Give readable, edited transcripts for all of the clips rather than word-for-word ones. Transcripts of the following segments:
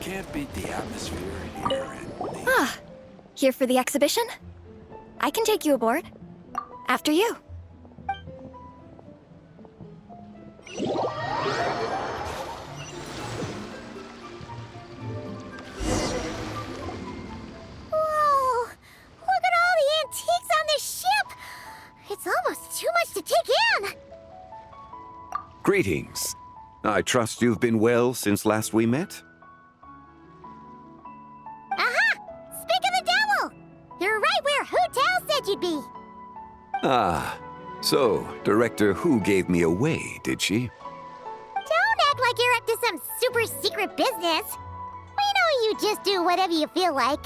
Can't beat the atmosphere here and Ah, here for the exhibition? I can take you aboard. After you. Whoa! Look at all the antiques on this ship! It's almost too much to take in! Greetings. I trust you've been well since last we met? You're right where Hu Tao said you'd be. Ah, so Director Hu gave me away, did she? Don't act like you're up to some super secret business. We know you just do whatever you feel like.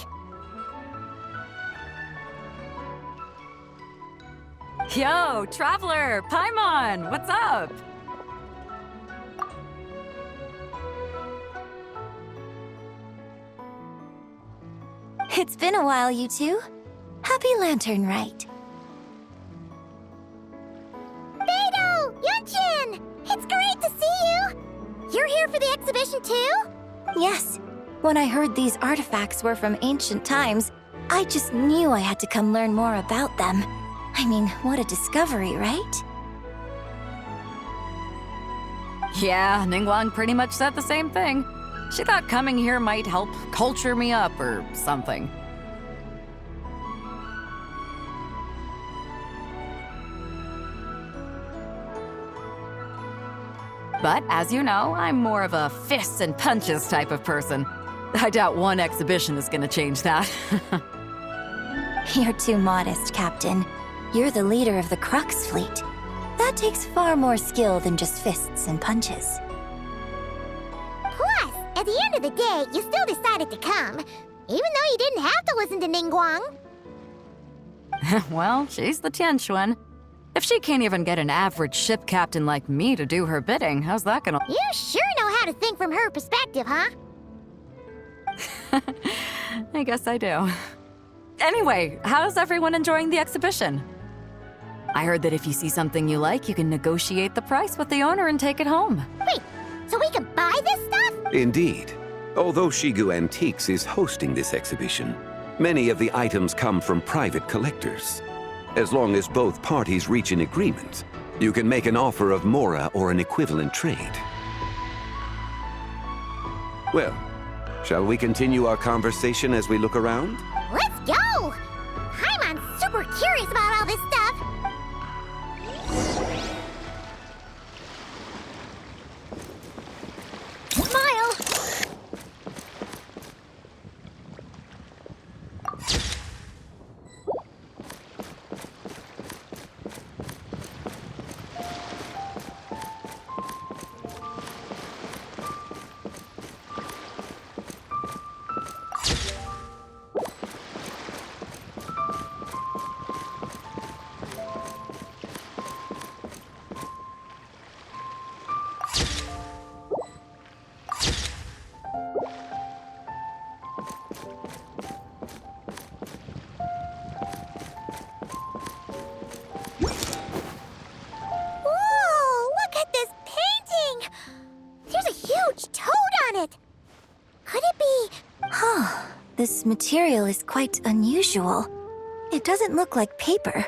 Yo, Traveler, Paimon, what's up? It's been a while, you two. Happy Lantern Rite. Beidou! Yunshin! It's great to see you! You're here for the exhibition too? Yes. When I heard these artifacts were from ancient times, I just knew I had to come learn more about them. I mean, what a discovery, right? Yeah, Ningguang pretty much said the same thing. She thought coming here might help culture me up or something. But as you know, I'm more of a fists and punches type of person. I doubt one exhibition is gonna change that. You're too modest, Captain. You're the leader of the Crux fleet. That takes far more skill than just fists and punches. Plus, at the end of the day, you still decided to come, even though you didn't have to listen to Ningguang. Well, she's the Tianquan. If she can't even get an average ship captain like me to do her bidding, how's that gonna— You sure know how to think from her perspective, huh? I guess I do. Anyway, how's everyone enjoying the exhibition? I heard that if you see something you like, you can negotiate the price with the owner and take it home. Wait, so we can buy this stuff? Indeed. Although Shigu Antiques is hosting this exhibition, many of the items come from private collectors. As long as both parties reach an agreement, you can make an offer of mora or an equivalent trade. Well, shall we continue our conversation as we look around? Let's go! I'm super curious about all this stuff. Smile! Whoa, look at this painting! There's a huge toad on it! Could it be... Huh. This material is quite unusual. It doesn't look like paper.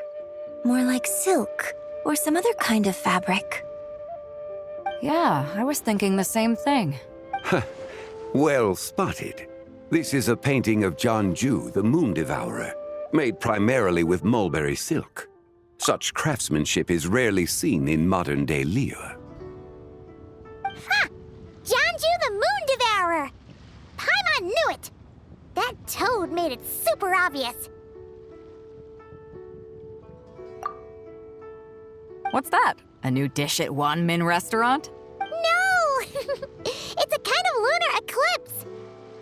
More like silk or some other kind of fabric. Yeah, I was thinking the same thing. Well spotted. This is a painting of Janju, the Moon Devourer, made primarily with mulberry silk. Such craftsmanship is rarely seen in modern-day Liyue. Ha! Janju the Moon Devourer! Paimon knew it! That toad made it super obvious. What's that? A new dish at Wanmin restaurant? No! It's a kind of lunar eclipse.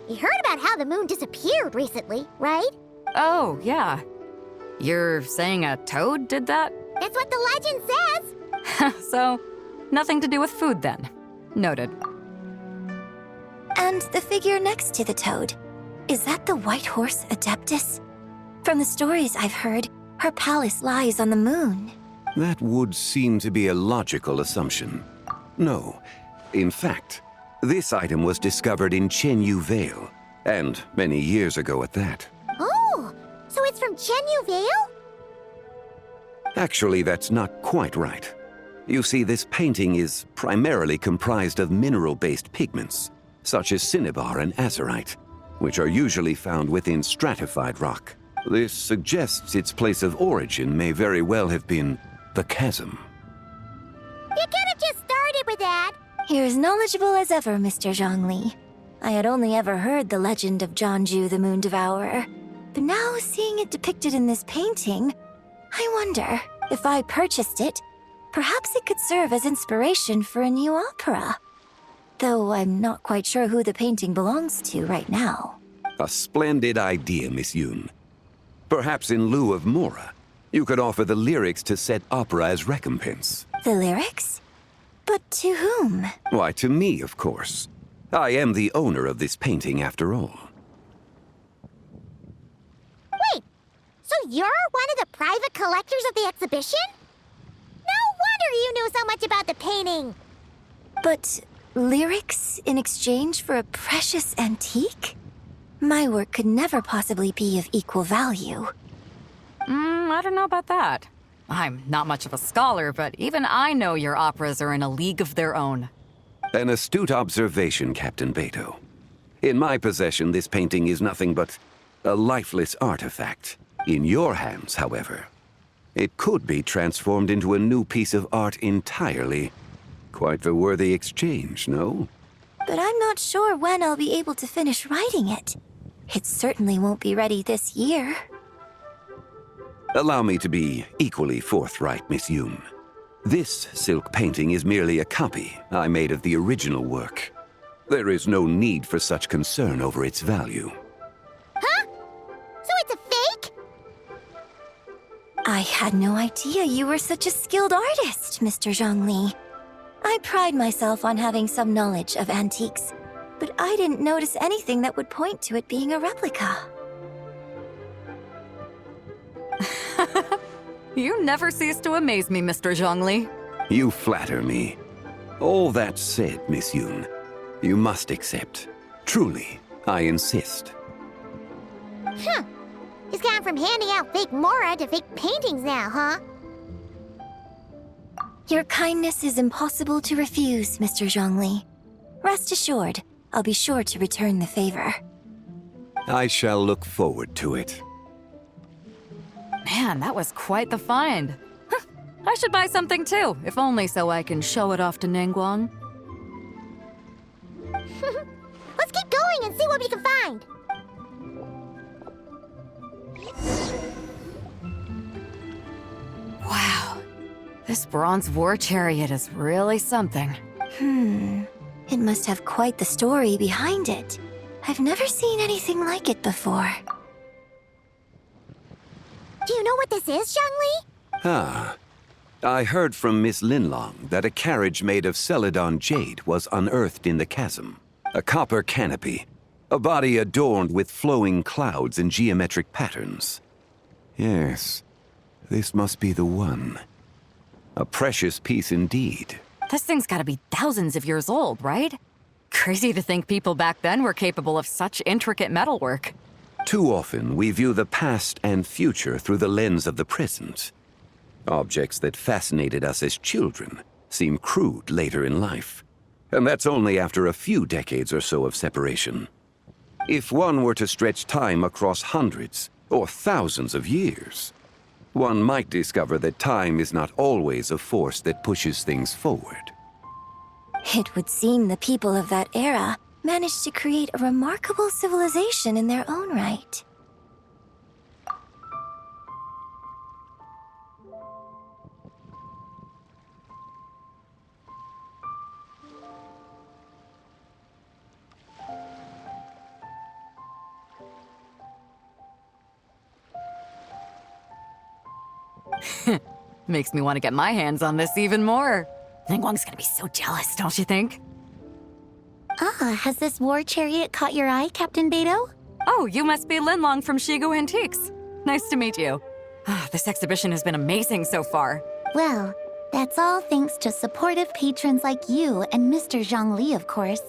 You heard about how the moon disappeared recently, right? Oh, yeah. You're saying a toad did that? That's what the legend says. So, nothing to do with food then. Noted. And the figure next to the toad. Is that the white horse Adeptus? From the stories I've heard, her palace lies on the moon. That would seem to be a logical assumption. No. In fact, this item was discovered in Chenyu Vale, and many years ago at that. Oh, so it's from Chenyu Vale? Actually, that's not quite right. You see, this painting is primarily comprised of mineral-based pigments, such as cinnabar and azurite, which are usually found within stratified rock. This suggests its place of origin may very well have been the chasm. You could have just started with that. You're as knowledgeable as ever, Mr. Zhongli. I had only ever heard the legend of Janju the Moon Devourer, but now seeing it depicted in this painting, I wonder, if I purchased it, perhaps it could serve as inspiration for a new opera. Though I'm not quite sure who the painting belongs to right now. A splendid idea, Miss Yoon. Perhaps in lieu of mora, you could offer the lyrics to said opera as recompense. The lyrics? But to whom? Why, to me, of course. I am the owner of this painting, after all. Wait, so you're one of the private collectors of the exhibition? No wonder you knew so much about the painting. But lyrics in exchange for a precious antique? My work could never possibly be of equal value. I don't know about that. I'm not much of a scholar, but even I know your operas are in a league of their own. An astute observation, Captain Beto. In my possession, this painting is nothing but a lifeless artifact. In your hands, however, it could be transformed into a new piece of art entirely. Quite the worthy exchange, no? But I'm not sure when I'll be able to finish writing it. It certainly won't be ready this year. Allow me to be equally forthright, Miss Yoon. This silk painting is merely a copy I made of the original work. There is no need for such concern over its value. Huh? So it's a fake? I had no idea you were such a skilled artist, Mr. Zhongli. I pride myself on having some knowledge of antiques, but I didn't notice anything that would point to it being a replica. You never cease to amaze me, Mr. Zhongli. You flatter me. All that said, Miss Yoon, you must accept. Truly, I insist. Huh. He's gone from handing out fake Mora to fake paintings now, huh? Your kindness is impossible to refuse, Mr. Zhongli. Rest assured, I'll be sure to return the favor. I shall look forward to it. Man, that was quite the find. Huh, I should buy something too, if only so I can show it off to Ningguang. Let's keep going and see what we can find. Wow, this bronze war chariot is really something. It must have quite the story behind it. I've never seen anything like it before. Do you know what this is, Zhongli? Ah. I heard from Miss Linlong that a carriage made of Celadon jade was unearthed in the chasm. A copper canopy. A body adorned with flowing clouds and geometric patterns. Yes, this must be the one. A precious piece indeed. This thing's gotta be thousands of years old, right? Crazy to think people back then were capable of such intricate metalwork. Too often, we view the past and future through the lens of the present. Objects that fascinated us as children seem crude later in life. And that's only after a few decades or so of separation. If one were to stretch time across hundreds or thousands of years, one might discover that time is not always a force that pushes things forward. It would seem the people of that era managed to create a remarkable civilization in their own right. Makes me want to get my hands on this even more. Ningguang's gonna be so jealous, don't you think? Ah, has this war chariot caught your eye, Captain Beto? Oh, you must be Linlong from Shigu Antiques. Nice to meet you. This exhibition has been amazing so far. Well, that's all thanks to supportive patrons like you and Mr. Zhongli, of course.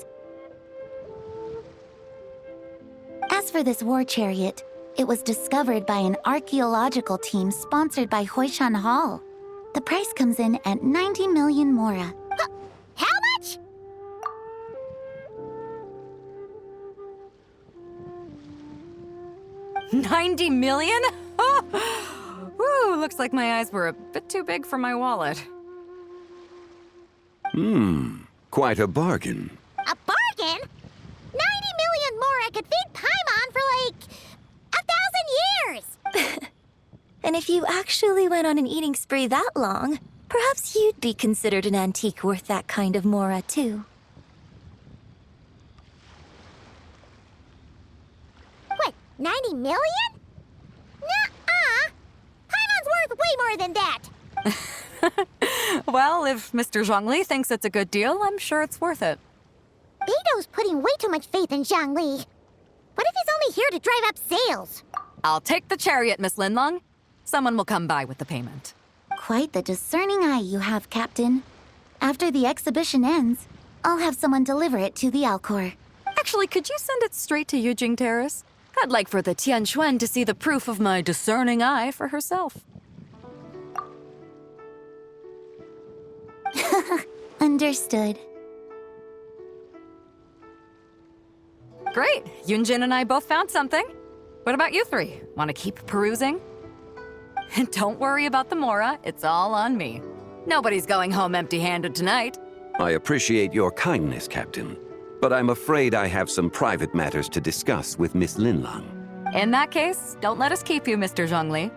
As for this war chariot, it was discovered by an archaeological team sponsored by Hoishan Hall. The price comes in at 90 million Mora. How much? $90 million? Woo, looks like my eyes were a bit too big for my wallet. Quite a bargain. A bargain? 90 million Mora could feed Paimon for like 1,000 years! And if you actually went on an eating spree that long, perhaps you'd be considered an antique worth that kind of Mora, too. What, 90 million? Nuh-uh! Paimon's worth way more than that! Well, if Mr. Zhongli thinks it's a good deal, I'm sure it's worth it. Beto's putting way too much faith in Zhongli. What if he's only here to drive up sales? I'll take the chariot, Miss Linlong. Someone will come by with the payment. Quite the discerning eye you have, Captain. After the exhibition ends, I'll have someone deliver it to the Alcor. Actually, could you send it straight to Yujing Terrace? I'd like for the Tianquan to see the proof of my discerning eye for herself. Understood. Great. Yunjin and I both found something. What about you three? Want to keep perusing? And don't worry about the Mora. It's all on me. Nobody's going home empty-handed tonight. I appreciate your kindness, Captain, but I'm afraid I have some private matters to discuss with Miss Linlong. In that case, don't let us keep you, Mr. Zhongli.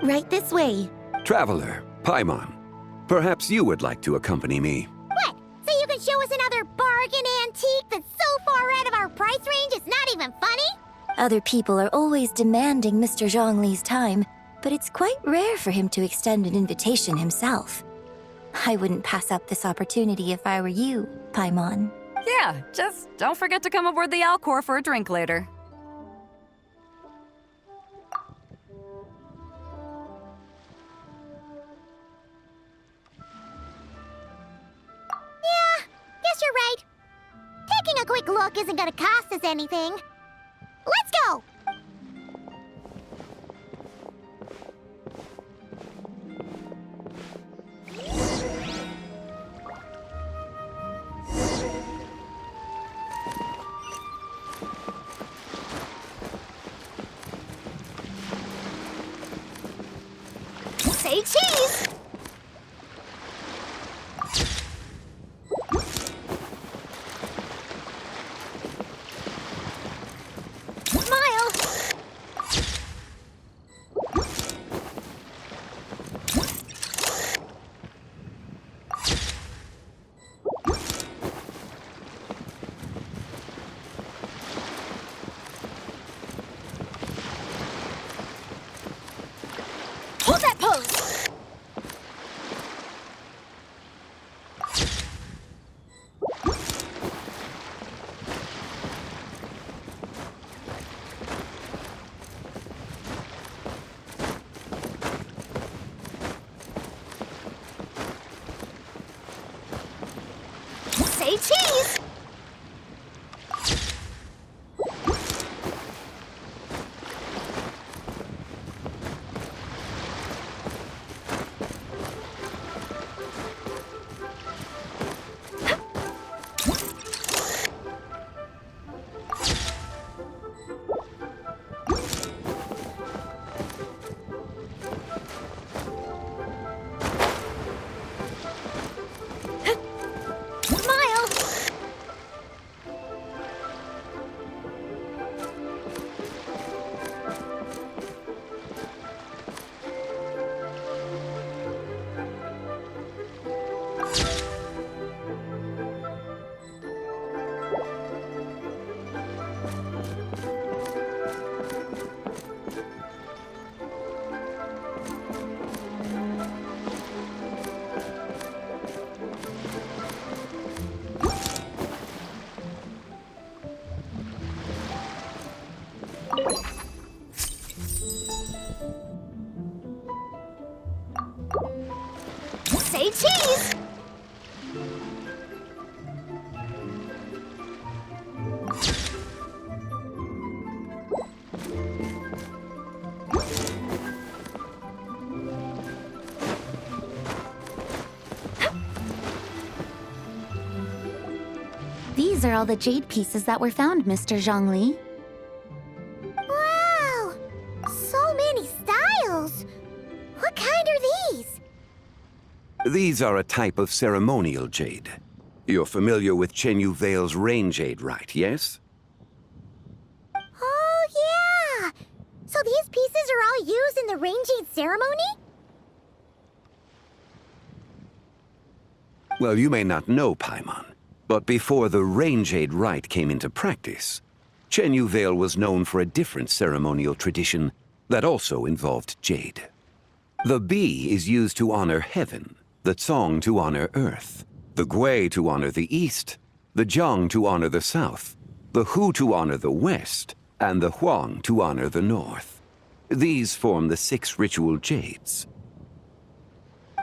Right this way. Traveler, Paimon, perhaps you would like to accompany me. What? So you can show us another bargain antique that's so far out of our price range it's not even funny? Other people are always demanding Mr. Zhongli's time, but it's quite rare for him to extend an invitation himself. I wouldn't pass up this opportunity if I were you, Paimon. Yeah, just don't forget to come aboard the Alcor for a drink later. bulk isn't gonna cost us anything. Let's go! Say cheese! Smile! Hold that pose! Say cheese! Smile! Say cheese! These are all the jade pieces that were found, Mr. Zhongli. Wow! So many styles! What kind are these? These are a type of ceremonial jade. You're familiar with Chen Yu Vale's rain jade, right, yes? Oh, yeah! So these pieces are all used in the rain jade ceremony? Well, you may not know, Paimon, but before the rain jade rite came into practice, Chen Yu Vale was known for a different ceremonial tradition that also involved jade. The bee is used to honor heaven, the Tsong to honor earth, the Gui to honor the east, the Jiang to honor the south, the Hu to honor the west, and the Huang to honor the north. These form the 6 ritual jades.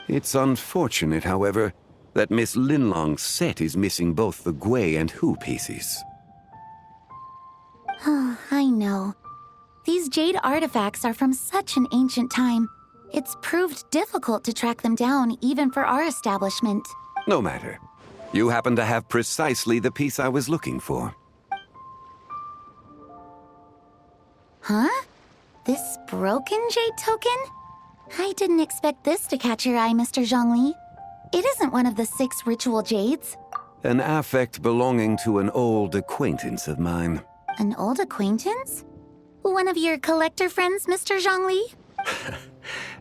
It's unfortunate, however, that Miss Linlong's set is missing both the Gui and Hu pieces. I know. These jade artifacts are from such an ancient time. It's proved difficult to track them down, even for our establishment. No matter. You happen to have precisely the piece I was looking for. Huh? This broken jade token? I didn't expect this to catch your eye, Mr. Zhongli. It isn't one of the 6 ritual jades. An affect belonging to an old acquaintance of mine. An old acquaintance? One of your collector friends, Mr. Zhongli?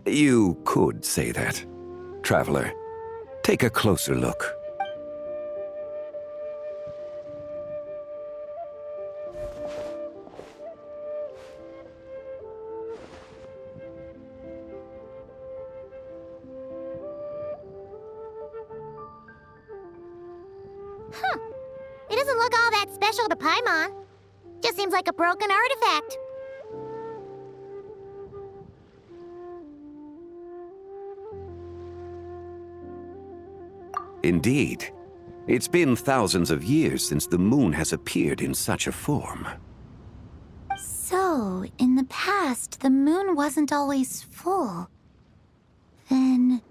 You could say that. Traveler, take a closer look. It doesn't look all that special to Paimon. Just seems like a broken artifact. Indeed. It's been thousands of years since the moon has appeared in such a form. So, in the past, the moon wasn't always full. Then,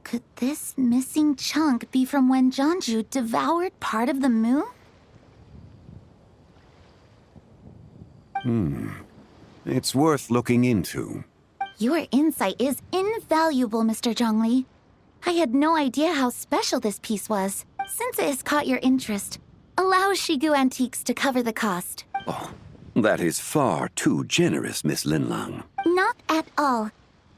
could this missing chunk be from when Jeonju devoured part of the moon? It's worth looking into. Your insight is invaluable, Mr. Zhongli. I had no idea how special this piece was. Since it has caught your interest, allow Shigu Antiques to cover the cost. Oh, that is far too generous, Miss Linlang. Not at all.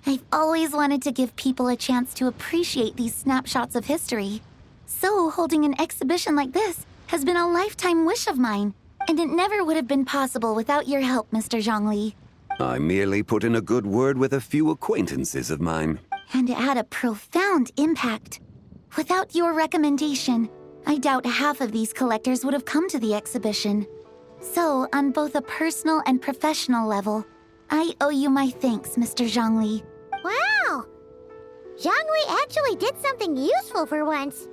I've always wanted to give people a chance to appreciate these snapshots of history. So, holding an exhibition like this has been a lifetime wish of mine, and it never would have been possible without your help, Mr. Zhongli. I merely put in a good word with a few acquaintances of mine. And it had a profound impact. Without your recommendation, I doubt half of these collectors would have come to the exhibition. So, on both a personal and professional level, I owe you my thanks, Mr. Zhongli. Wow! Zhongli actually did something useful for once.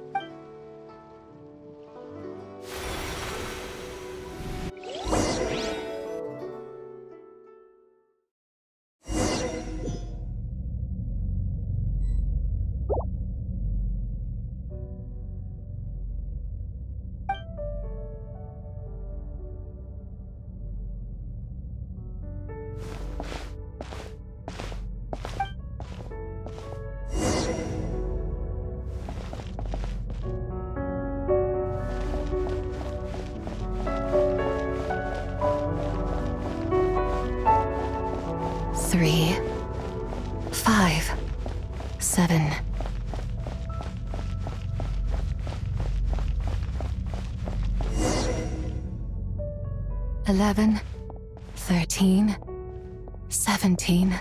Three, 5, 7. $11, 13, 17,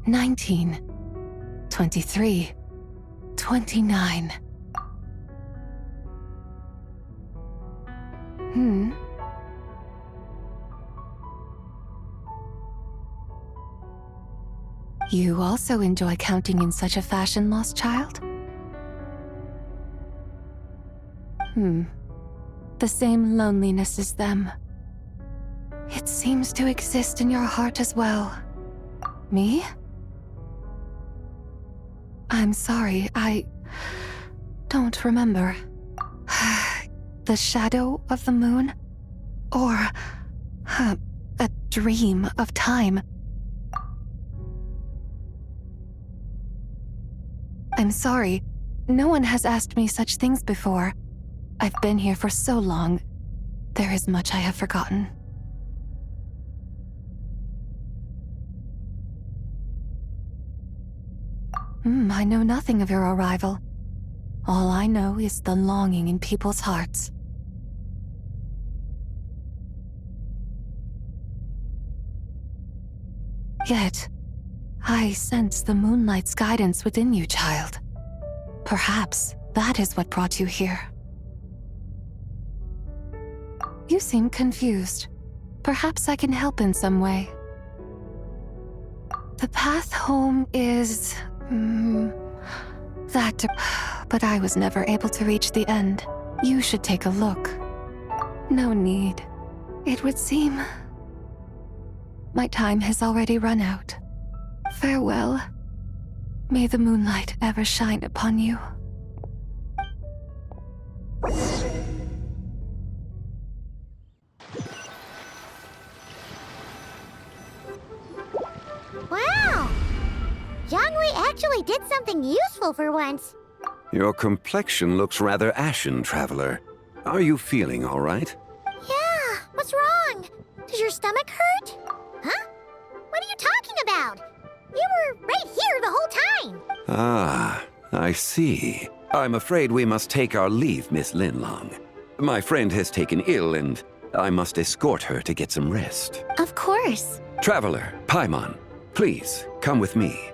19, 23, 29. You also enjoy counting in such a fashion, lost child? The same loneliness as them. It seems to exist in your heart as well. Me? I'm sorry, I don't remember. The shadow of the moon? Or a dream of time? I'm sorry. No one has asked me such things before. I've been here for so long. There is much I have forgotten. I know nothing of your arrival. All I know is the longing in people's hearts. Yet, I sense the moonlight's guidance within you, child. Perhaps that is what brought you here. You seem confused. Perhaps I can help in some way. The path home is... but I was never able to reach the end. You should take a look. No need. It would seem... my time has already run out. Farewell. May the moonlight ever shine upon you. Wow! Zhongli actually did something useful for once. Your complexion looks rather ashen, traveler. Are you feeling all right? Yeah, what's wrong? Does your stomach hurt? Huh? What are you talking about? You were right here the whole time. Ah, I see. I'm afraid we must take our leave, Miss Linlang. My friend has taken ill and I must escort her to get some rest. Of course. Traveler, Paimon, please, come with me.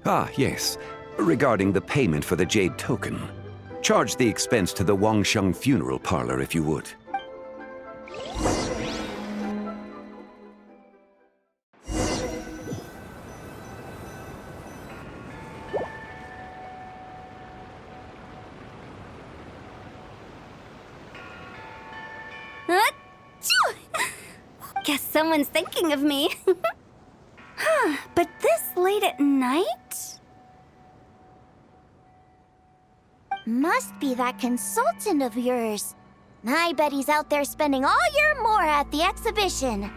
Ah, yes. Regarding the payment for the jade token. Charge the expense to the Wangsheng funeral parlor if you would. someone's thinking of me. But this late at night? Must be that consultant of yours. I bet he's out there spending all your more at the exhibition.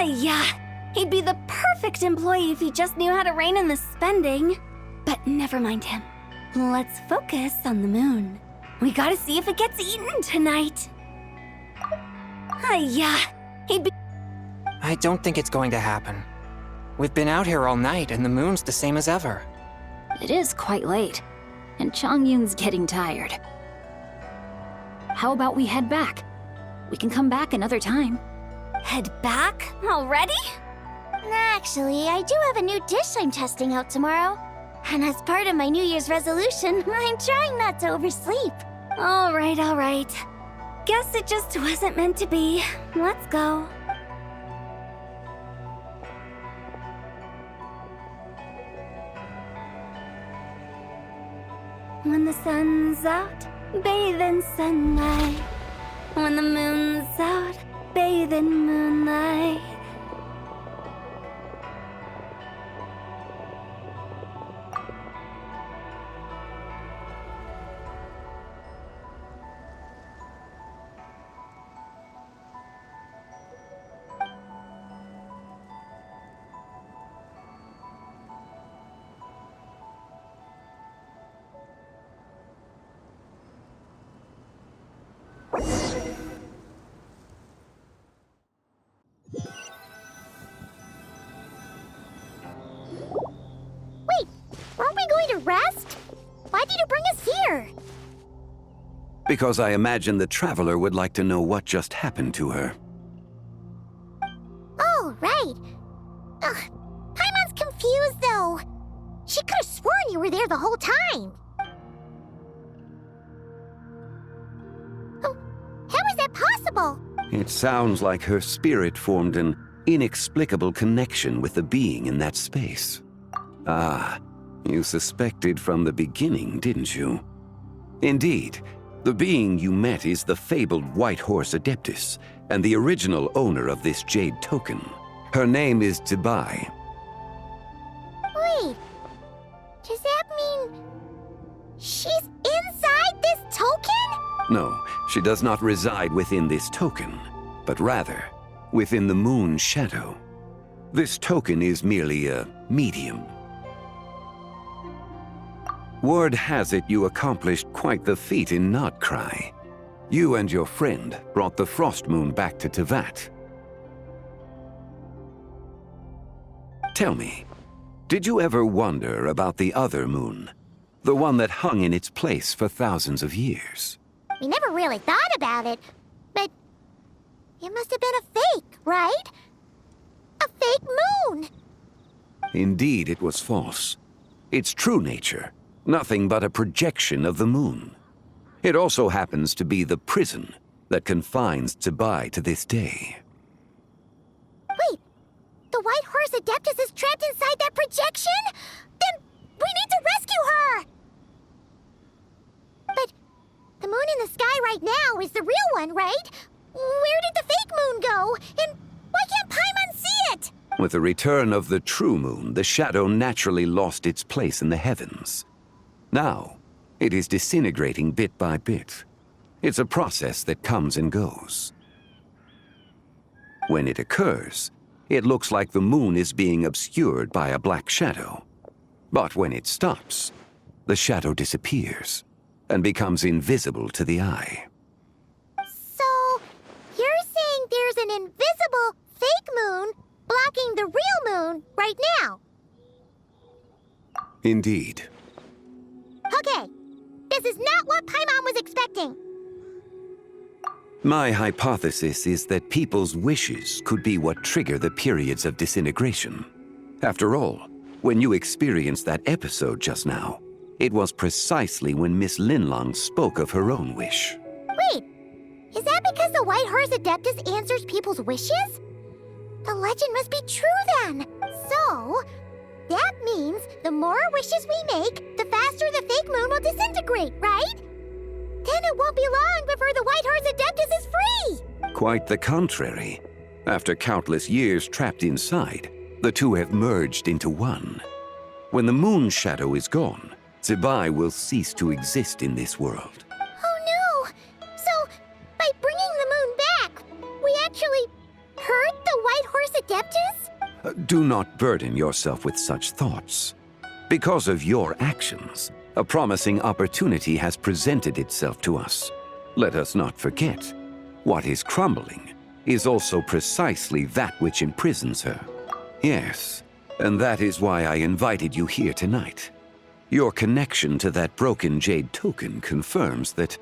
Yeah, he'd be the perfect employee if he just knew how to rein in the spending. But never mind him. Let's focus on the moon. We gotta see if it gets eaten tonight. Yeah, he'd be... I don't think it's going to happen. We've been out here all night, and the moon's the same as ever. It is quite late, and Chongyun's getting tired. How about we head back? We can come back another time. Head back? Already? Actually, I do have a new dish I'm testing out tomorrow. And as part of my New Year's resolution, I'm trying not to oversleep. All right. Guess it just wasn't meant to be. Let's go. When the sun's out, bathe in sunlight. When the moon's out, bathe in moonlight. Weren't we going to rest? Why did you bring us here? Because I imagine the traveler would like to know what just happened to her. Oh, right. Ugh, Paimon's confused, though. She could have sworn you were there the whole time. Oh, how is that possible? It sounds like her spirit formed an inexplicable connection with the being in that space. Ah, you suspected from the beginning, didn't you? Indeed, the being you met is the fabled White Horse Adeptus, and the original owner of this jade token. Her name is Tibai. Wait, does that mean she's inside this token? No, she does not reside within this token, but rather within the moon's shadow. This token is merely a medium. Word has it you accomplished quite the feat in Notcry. You and your friend brought the Frost Moon back to Tevat. Tell me, did you ever wonder about the other moon? The one that hung in its place for thousands of years? We never really thought about it, but it must have been a fake, right? A fake moon! Indeed, it was false. Its true nature, nothing but a projection of the moon. It also happens to be the prison that confines Tibai to this day. Wait, the White Horse Adeptus is trapped inside that projection? Then we need to rescue her! But the moon in the sky right now is the real one, right? Where did the fake moon go? And why can't Paimon see it? With the return of the true moon, the shadow naturally lost its place in the heavens. Now, it is disintegrating bit by bit. It's a process that comes and goes. When it occurs, it looks like the moon is being obscured by a black shadow. But when it stops, the shadow disappears and becomes invisible to the eye. So, you're saying there's an invisible fake moon blocking the real moon right now? Indeed. Okay, this is not what Paimon was expecting. My hypothesis is that people's wishes could be what trigger the periods of disintegration. After all, when you experienced that episode just now, it was precisely when Miss Linlong spoke of her own wish. Wait, is that because the White Horse Adeptus answers people's wishes? The legend must be true then. So, that means the more wishes we make, the faster the fake moon will disintegrate, right? Then it won't be long before the White Horse Adeptus is free! Quite the contrary. After countless years trapped inside, the two have merged into one. When the moon shadow is gone, Zibai will cease to exist in this world. Oh no! So, by bringing the moon back, we actually hurt the White Horse Adeptus? Do not burden yourself with such thoughts. Because of your actions, a promising opportunity has presented itself to us. Let us not forget, what is crumbling is also precisely that which imprisons her. Yes, and that is why I invited you here tonight. Your connection to that broken jade token confirms that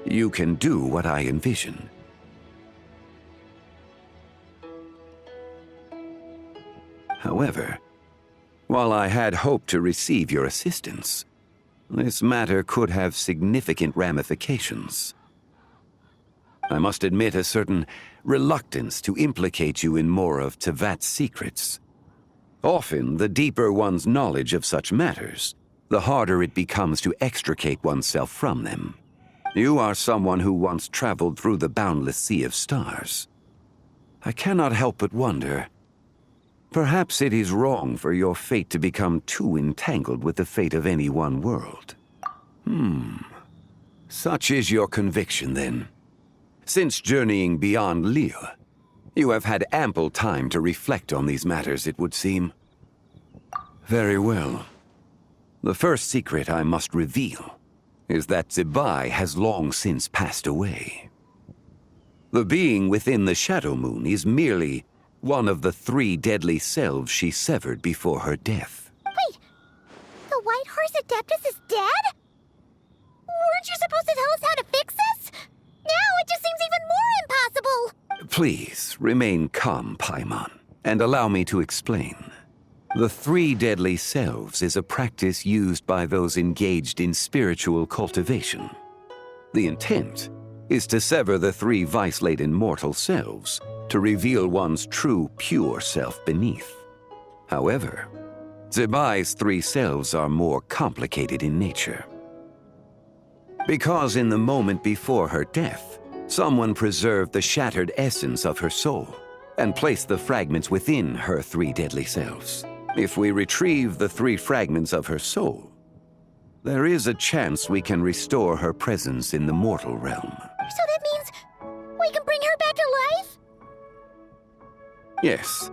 you can do what I envision. However, while I had hoped to receive your assistance, this matter could have significant ramifications. I must admit a certain reluctance to implicate you in more of Tevat's secrets. Often, the deeper one's knowledge of such matters, the harder it becomes to extricate oneself from them. You are someone who once traveled through the boundless sea of stars. I cannot help but wonder, perhaps it is wrong for your fate to become too entangled with the fate of any one world. Such is your conviction, then. Since journeying beyond Lille, you have had ample time to reflect on these matters, it would seem. Very well. The first secret I must reveal is that Zibai has long since passed away. The being within the Shadow Moon is merely one of the 3 deadly selves she severed before her death. Wait, the White Horse Adeptus is dead? Weren't you supposed to tell us how to fix this? Now it just seems even more impossible! Please, remain calm, Paimon, and allow me to explain. The 3 deadly selves is a practice used by those engaged in spiritual cultivation. The intent is to sever the 3 vice-laden mortal selves to reveal one's true, pure self beneath. However, Zibai's 3 selves are more complicated in nature. Because in the moment before her death, someone preserved the shattered essence of her soul and placed the fragments within her 3 deadly selves. If we retrieve the 3 fragments of her soul, there is a chance we can restore her presence in the mortal realm. So that means we can bring her back to life? Yes,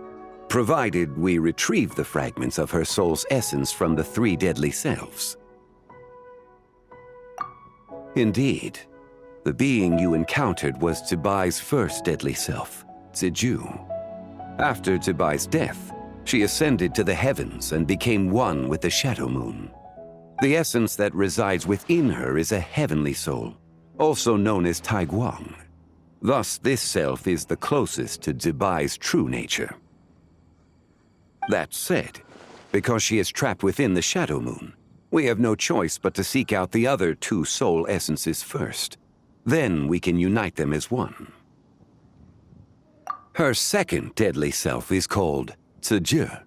provided we retrieve the fragments of her soul's essence from the 3 deadly selves. Indeed, the being you encountered was Zibai's first deadly self, Ziju. After Zibai's death, she ascended to the heavens and became one with the Shadow Moon. The essence that resides within her is a heavenly soul, also known as Taiguang. Thus, this self is the closest to Zibai's true nature. That said, because she is trapped within the Shadow Moon, we have no choice but to seek out the other 2 soul essences first. Then we can unite them as one. Her second deadly self is called Ziju.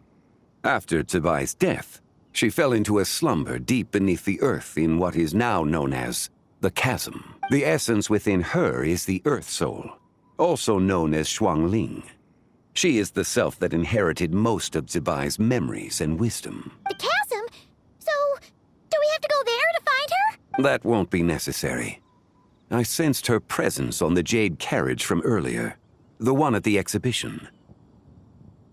After Zibai's death, she fell into a slumber deep beneath the earth in what is now known as the Chasm. The essence within her is the Earth Soul, also known as Shuangling. She is the self that inherited most of Zibai's memories and wisdom. The chasm? So, do we have to go there to find her? That won't be necessary. I sensed her presence on the jade carriage from earlier, the one at the exhibition.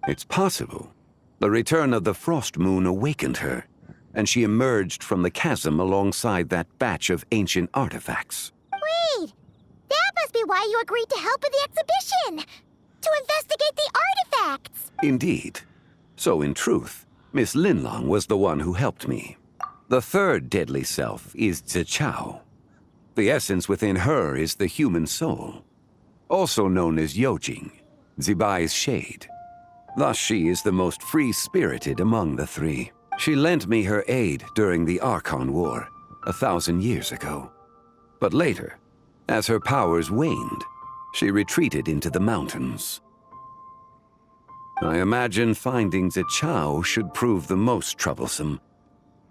It's possible the return of the Frost Moon awakened her, and she emerged from the chasm alongside that batch of ancient artifacts. Wait, that must be why you agreed to help with the exhibition! To investigate the artifacts! Indeed. So in truth, Miss Linlong was the one who helped me. The third deadly self is Zichao. The essence within her is the human soul, also known as Yojing, Zibai's shade. Thus she is the most free-spirited among the 3. She lent me her aid during the Archon War 1,000 years ago. But later, as her powers waned, she retreated into the mountains. I imagine finding Zichao should prove the most troublesome,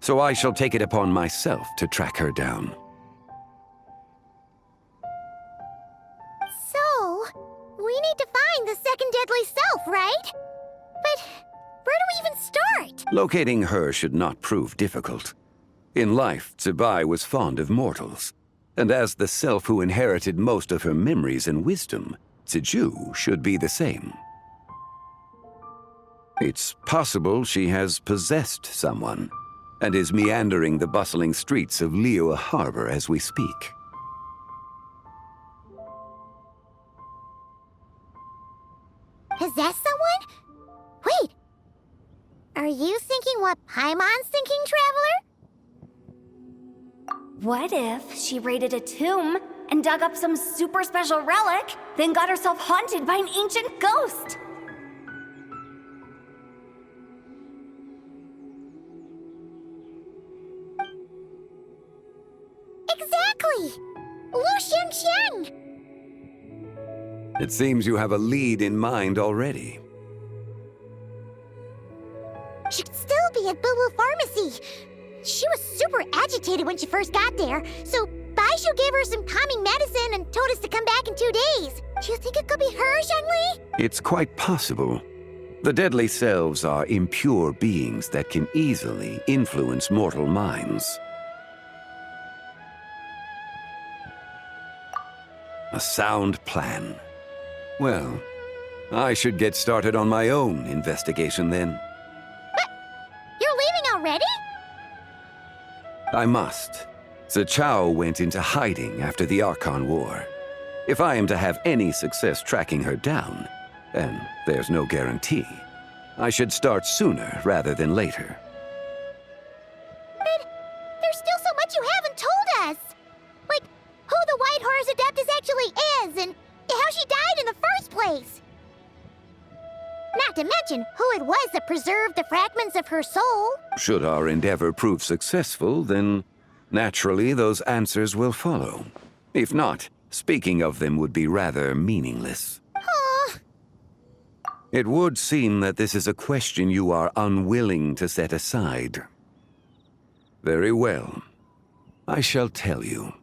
so I shall take it upon myself to track her down. We need to find the second deadly self, right? But where do we even start? Locating her should not prove difficult. In life, Zibai was fond of mortals, and as the self who inherited most of her memories and wisdom, Ziju should be the same. It's possible she has possessed someone, and is meandering the bustling streets of Liyue Harbor as we speak. Possess someone? Wait. Are you thinking what Paimon's thinking, Traveler? What if she raided a tomb and dug up some super special relic, then got herself haunted by an ancient ghost? Exactly! Lu Xiangqiang! It seems you have a lead in mind already. She'd still be at Boo Boo Pharmacy. She was super agitated when she first got there, so Baishu gave her some calming medicine and told us to come back in 2 days. Do you think it could be her, Zhengli? It's quite possible. The deadly selves are impure beings that can easily influence mortal minds. A sound plan. Well, I should get started on my own investigation then. You're leaving already? I must. Zichao went into hiding after the Archon War. If I am to have any success tracking her down, and there's no guarantee, I should start sooner rather than later. But there's still so much you haven't told us. Like, who the White Horse Adeptus actually is, and how she died in the first place. Not to mention who it was that preserved the fragments of her soul. Should our endeavor prove successful, then naturally those answers will follow. If not, speaking of them would be rather meaningless. Aw. It would seem that this is a question you are unwilling to set aside. Very well. I shall tell you.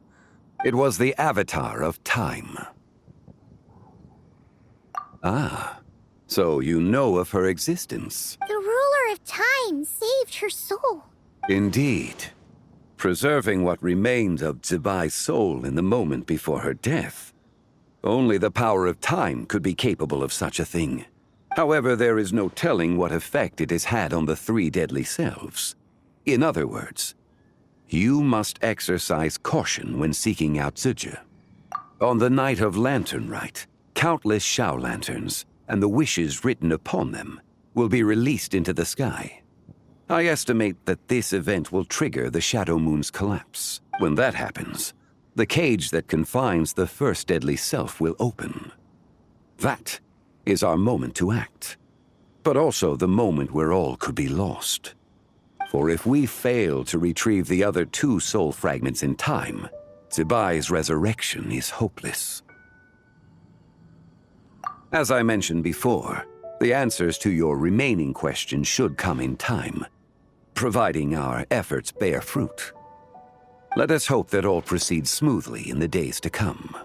It was the Avatar of Time. Ah, so you know of her existence. The ruler of time saved her soul. Indeed. Preserving what remained of Zibai's soul in the moment before her death. Only the power of time could be capable of such a thing. However, there is no telling what effect it has had on the 3 deadly selves. In other words, you must exercise caution when seeking out Ziju. On the night of Lantern Rite, countless Shao lanterns, and the wishes written upon them, will be released into the sky. I estimate that this event will trigger the Shadow Moon's collapse. When that happens, the cage that confines the first deadly self will open. That is our moment to act, but also the moment where all could be lost. For if we fail to retrieve the other 2 soul fragments in time, Zibai's resurrection is hopeless. As I mentioned before, the answers to your remaining questions should come in time, providing our efforts bear fruit. Let us hope that all proceeds smoothly in the days to come.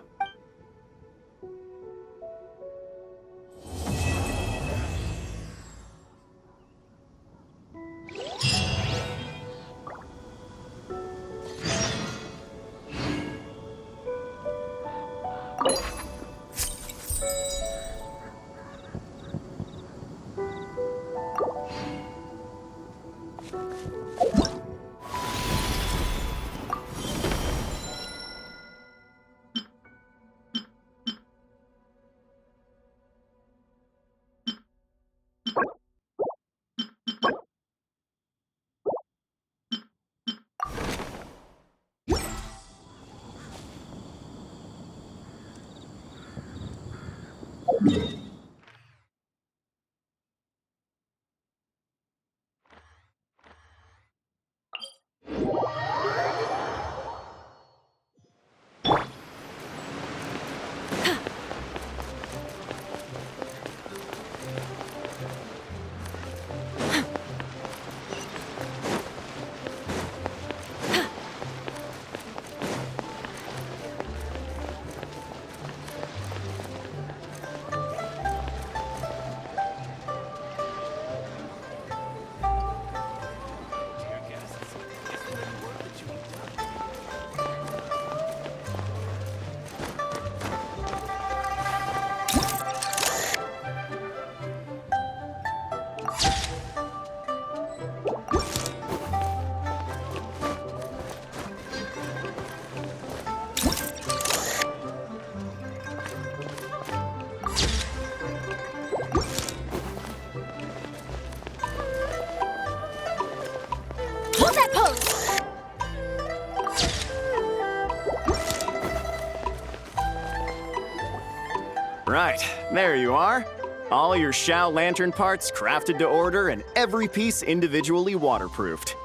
Right, there you are. All your Shao Lantern parts crafted to order and every piece individually waterproofed.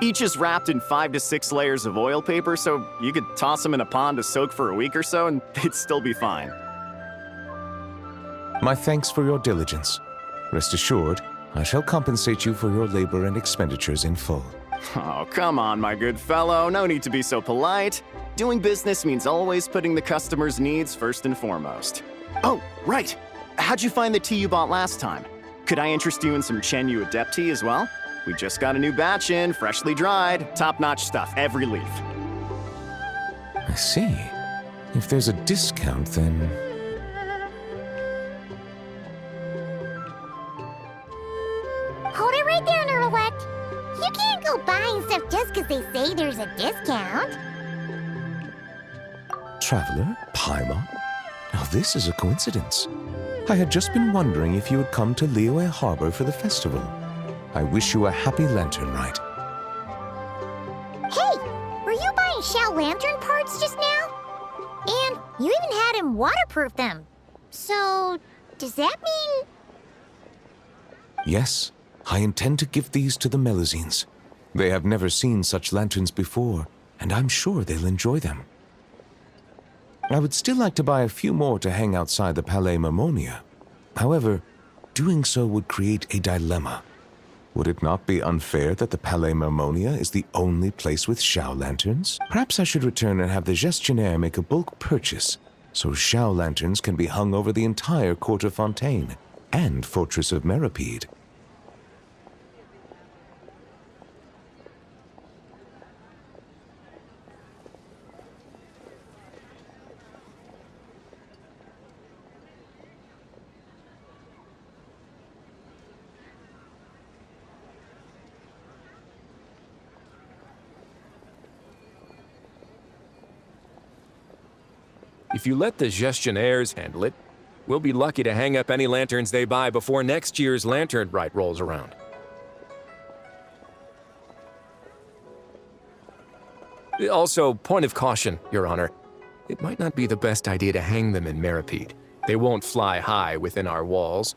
Each is wrapped in 5 to 6 layers of oil paper, so you could toss them in a pond to soak for a week or so and they'd still be fine. My thanks for your diligence. Rest assured, I shall compensate you for your labor and expenditures in full. Oh, come on, my good fellow. No need to be so polite. Doing business means always putting the customer's needs first and foremost. Oh, right. How'd you find the tea you bought last time? Could I interest you in some Chenyu Adept tea as well? We just got a new batch in, freshly dried, top-notch stuff, every leaf. I see. If there's a discount, then... Hold it right there, Nerlect. You can't go buying stuff just because they say there's a discount. Traveler? Paimon? Now this is a coincidence. I had just been wondering if you had come to Liyue Harbor for the festival. I wish you a happy lantern ride. Hey, were you buying Shao Lantern parts just now? And you even had him waterproof them. So, does that mean... Yes, I intend to give these to the Melazines. They have never seen such lanterns before, and I'm sure they'll enjoy them. I would still like to buy a few more to hang outside the Palais Mermonia. However, doing so would create a dilemma. Would it not be unfair that the Palais Mermonia is the only place with Shao lanterns? Perhaps I should return and have the Gestionnaire make a bulk purchase, so Shao lanterns can be hung over the entire Court of Fontaine and Fortress of Meripede. If you let the Gestionnaires handle it, we'll be lucky to hang up any lanterns they buy before next year's Lantern Rite rolls around. Also, point of caution, Your Honor. It might not be the best idea to hang them in Meripede. They won't fly high within our walls,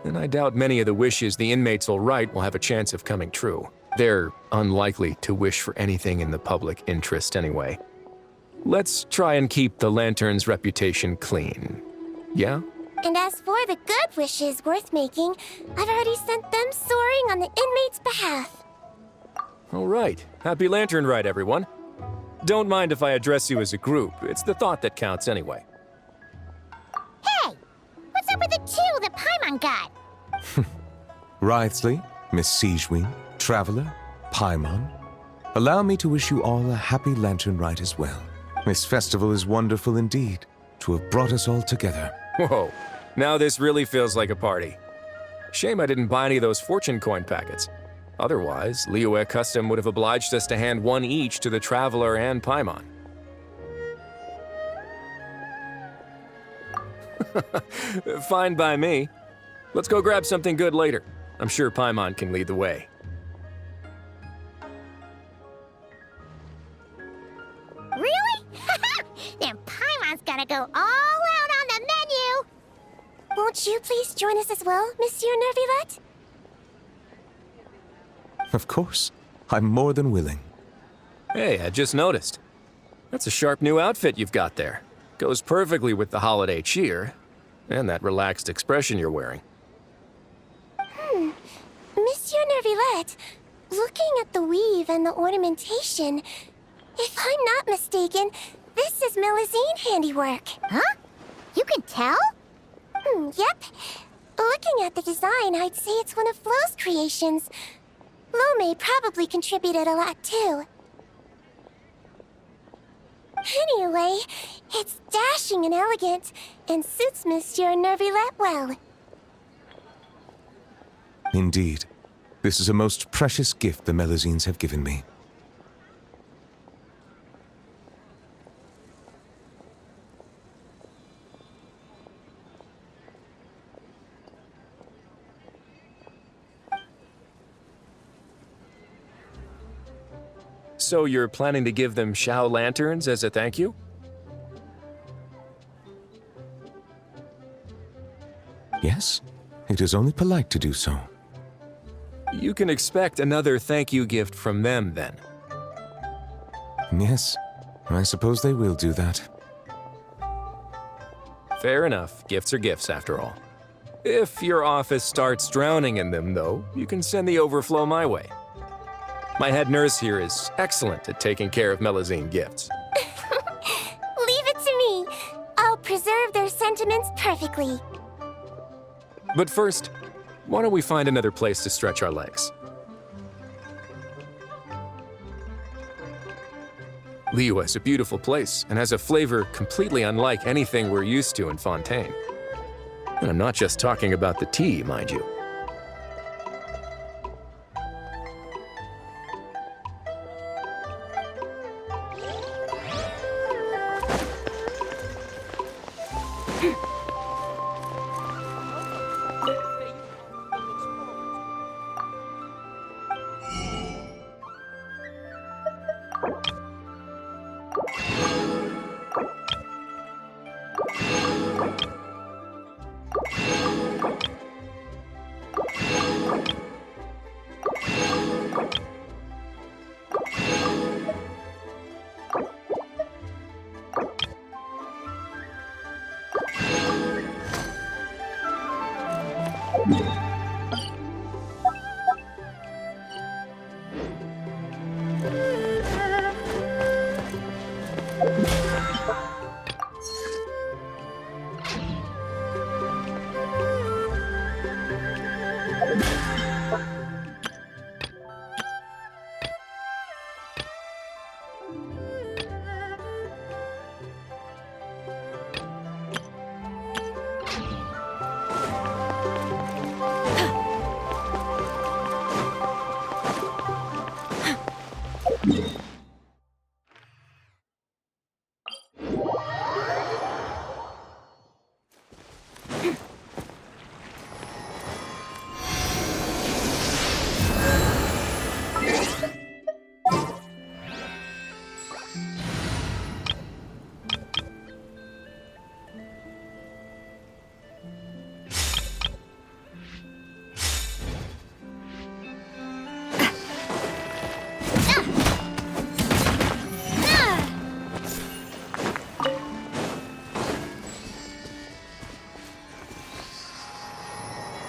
and I doubt many of the wishes the inmates will write will have a chance of coming true. They're unlikely to wish for anything in the public interest anyway. Let's try and keep the Lantern's reputation clean. Yeah? And as for the good wishes worth making, I've already sent them soaring on the inmates' behalf. All right. Happy Lantern Rite, everyone. Don't mind if I address you as a group. It's the thought that counts anyway. Hey! What's up with the two that Paimon got? Wriothesley, Miss Siegewing, Traveler, Paimon, allow me to wish you all a happy Lantern Rite as well. This festival is wonderful indeed, to have brought us all together. Whoa, now this really feels like a party. Shame I didn't buy any of those fortune coin packets. Otherwise, Liyue Custom would have obliged us to hand one each to the Traveler and Paimon. Fine by me. Let's go grab something good later. I'm sure Paimon can lead the way. Really? Then Paimon's gonna go all out on the menu! Won't you please join us as well, Monsieur Nervilette? Of course, I'm more than willing. Hey, I just noticed. That's a sharp new outfit you've got there. Goes perfectly with the holiday cheer, and that relaxed expression you're wearing. Monsieur Nervilette, looking at the weave and the ornamentation, if I'm not mistaken, this is Melazine handiwork. Huh? You can tell? Yep. Looking at the design, I'd say it's one of Flo's creations. Lome probably contributed a lot too. Anyway, it's dashing and elegant, and suits Monsieur Nervilette well. Indeed. This is a most precious gift the Melazines have given me. So you're planning to give them Shao lanterns as a thank you? Yes, it is only polite to do so. You can expect another thank you gift from them then. Yes, I suppose they will do that. Fair enough. Gifts are gifts, after all. If your office starts drowning in them, though, you can send the overflow my way. My head nurse here is excellent at taking care of Melusine gifts. Leave it to me. I'll preserve their sentiments perfectly. But first, why don't we find another place to stretch our legs? Liyue is a beautiful place and has a flavor completely unlike anything we're used to in Fontaine. And I'm not just talking about the tea, mind you.